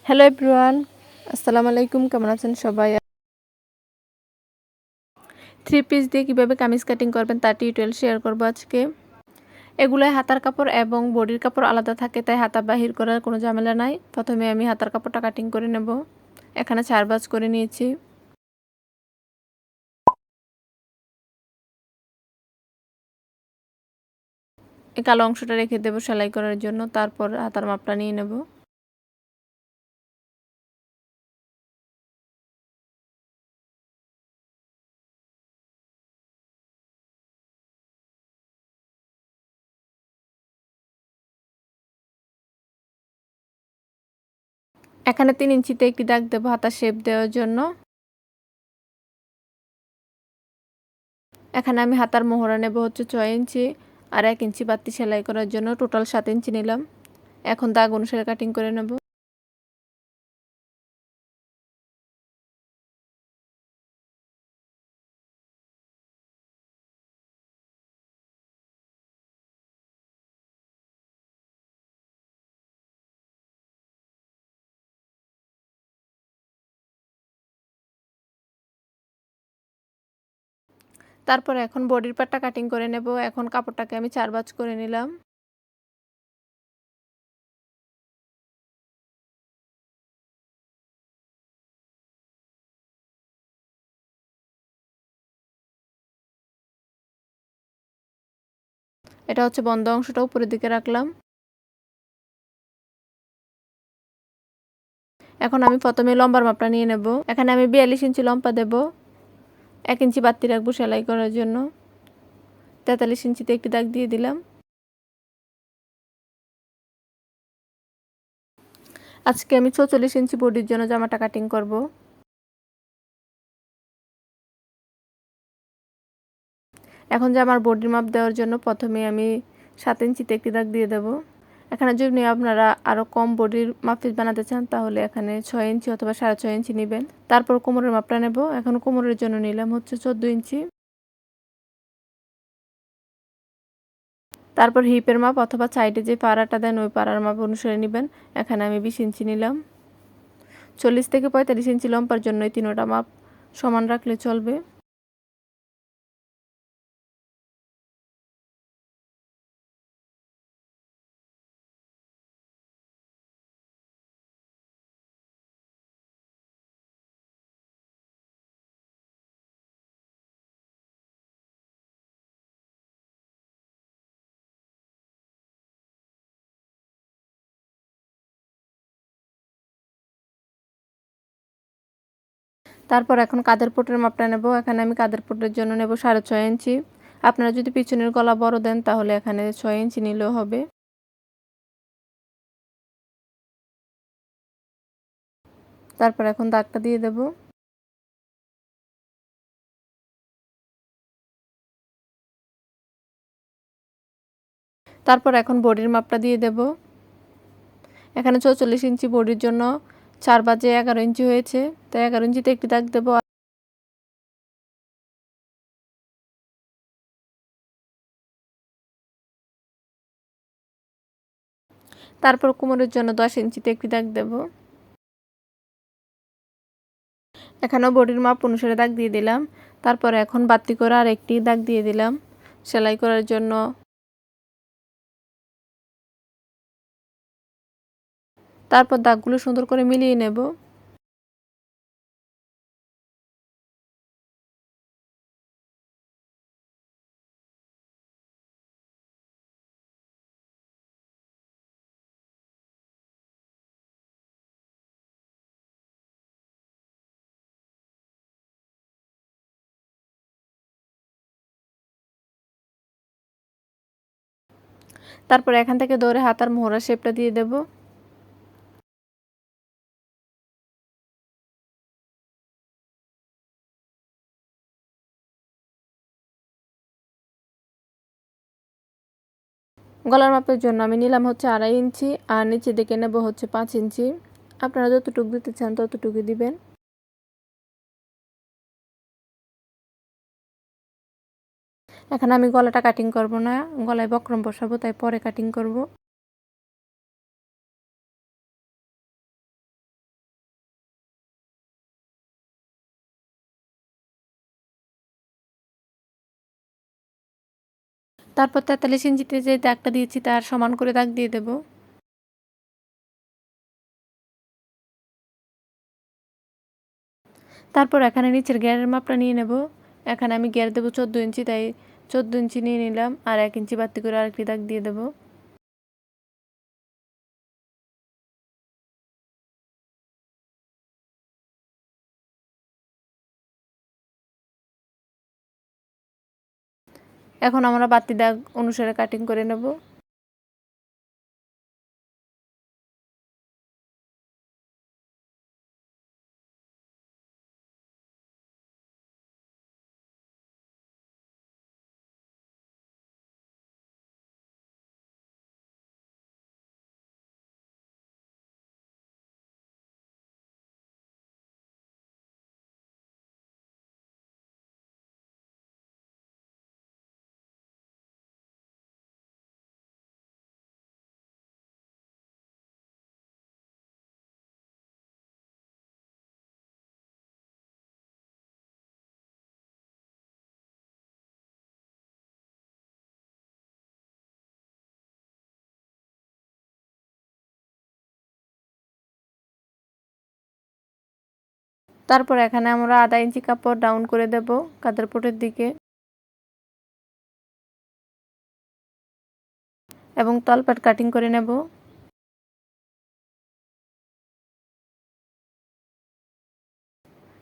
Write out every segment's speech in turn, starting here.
Hello everyone, আসসালামু আলাইকুম। কেমন আছেন সবাই? থ্রি পিস দিয়ে কীভাবে কামিজ কাটিং করবেন তার টিউটোরিয়াল শেয়ার করব আজকে। এগুলোয় হাতার কাপড় এবং বডির কাপড় আলাদা থাকে, তাই হাতা বাহির করার কোনো ঝামেলা নাই। প্রথমে আমি হাতার কাপড়টা কাটিং করে নেব। এখানে 4 ভাঁজ করে নিয়েছি। এই কালো অংশটা রেখে দেব সেলাই করার জন্য। তারপর হাতার মাপটা নিয়ে নেব। এখানে 3 ইঞ্চিতে একটি দাগ দেব হাতার শেপ দেওয়ার জন্য। এখানে আমি হাতার মোহরা নেব হচ্ছে 6 ইঞ্চি, আর 1 ইঞ্চি বাড়তি সেলাই করার জন্য টোটাল 7 ইঞ্চি নিলাম। এখন দাগ অনুসারে কাটিং করে নেব। তারপর এখন বডির পার্টটা কাটিং করে নেব। এখন কাপড়টাকে আমি 4 ভাঁজ করে নিলাম। এটা হচ্ছে বন্ধ অংশটা উপরের দিকে রাখলাম। এখন আমি প্রথমে লম্বার মাপটা নিয়ে নেব। এখানে আমি 42 ইঞ্চি লম্বা দেব। 1 ইঞ্চি বাড়তি রাখবো সেলাই করার জন্য। 43 ইঞ্চিতে একটি দাগ দিয়ে দিলাম। আজকে আমি 44 ইঞ্চি বডির জন্য জামাটা কাটিং করব। এখন জামার বডির মাপ দেওয়ার জন্য প্রথমে আমি 7 ইঞ্চিতে একটি দাগ দিয়ে দেব। এখানে যদি আপনারা আরও কম বডির মাপ পিস বানাতে চান তাহলে এখানে 6 ইঞ্চি অথবা 6.5 ইঞ্চি নেবেন। তারপর কোমরের মাপটা নেব। এখন কোমরের জন্য নিলাম হচ্ছে 14 ইঞ্চি। তারপর হিপের মাপ অথবা সাইডে যে পাড়াটা দেন ওই পাড়ার মাপ অনুসারে নেবেন। এখানে আমি 20 ইঞ্চি নিলাম। 40 থেকে 45 ইঞ্চি লম্বার জন্য এই তিনোটা মাপ সমান রাখলে চলবে। তারপর এখন কাঁধের পোটের মাপটা নেব। এখানে আমি কাঁধের পোটের জন্য নেব 6.5 ইঞ্চি। আপনারা যদি পিছনের গলা বড় দেন তাহলে এখানে 6 ইঞ্চি নিলেও হবে। তারপর এখন দাগটা দিয়ে দেব। তারপর এখন বডির মাপটা দিয়ে দেব। এখানে 44 ইঞ্চি বডির জন্য 4 ভাঁজে 11 ইঞ্চি হয়েছে, তাই 11 ইঞ্চিতে একটি দাগ দেব। তারপর কোমরের জন্য 10 ইঞ্চিতে একটি দাগ দেব। এখানেও বডির মাপ অনুসারে দাগ দিয়ে দিলাম। তারপর এখন বাড়তি করে আর একটি দাগ দিয়ে দিলাম সেলাই করার জন্য। তারপর দাগগুলো সুন্দর করে মিলিয়ে নেব। তারপর এখান থেকে ধরে হাতার মোহরা শেপটা দিয়ে দেব। গলার মাপের জন্য আমি নিলাম হচ্ছে 2.5 ইঞ্চি, আর নিচে দিকে নেব হচ্ছে 5 ইঞ্চি। আপনারা যতটুকু দিতে চান ততটুকু দিবেন। এখানে আমি গলাটা কাটিং করব না, গলায় বক্রম বসাবো, তাই পরে কাটিং করব। তারপর 43 ইঞ্চিতে যে দাগটা দিয়েছি তার সমান করে দাগ দিয়ে দেব। তারপর এখানে নিচের গিয়ারের মাপটা নিয়ে নেব। এখানে আমি গিয়ার দেবো 14 ইঞ্চি, তাই 14 ইঞ্চি নিয়ে নিলাম আর 1 ইঞ্চি বাড়তি করে আরেকটি দাগ দিয়ে দেব। এখন আমরা বাড়তি দাগ অনুসারে কাটিং করে নেব। তারপর এখানে আমরা আধা ইঞ্চি কাপড় ডাউন করে দেব কাঁধের পটের দিকে এবং তলপাট কাটিং করে নেব।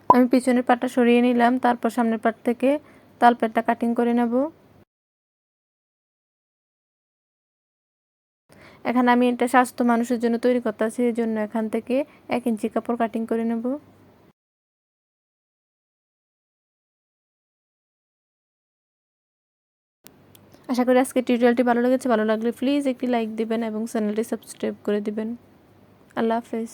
আমি পিছনের পাটটা সরিয়ে নিলাম, তারপর সামনের পাট থেকে তলপাটটা কাটিং করে নেব। এখানে আমি এটা স্বাস্থ্য মানুষের জন্য তৈরি করতেছি, এই জন্য এখান থেকে 1 ইঞ্চি কাপড় কাটিং করে নেব। আশা করি আজকের টিউটোরিয়ালটি ভালো লেগেছে। ভালো লাগলে প্লিজ একটি লাইক দিবেন এবং চ্যানেলটি সাবস্ক্রাইব করে দিবেন। আল্লাহ হাফেজ।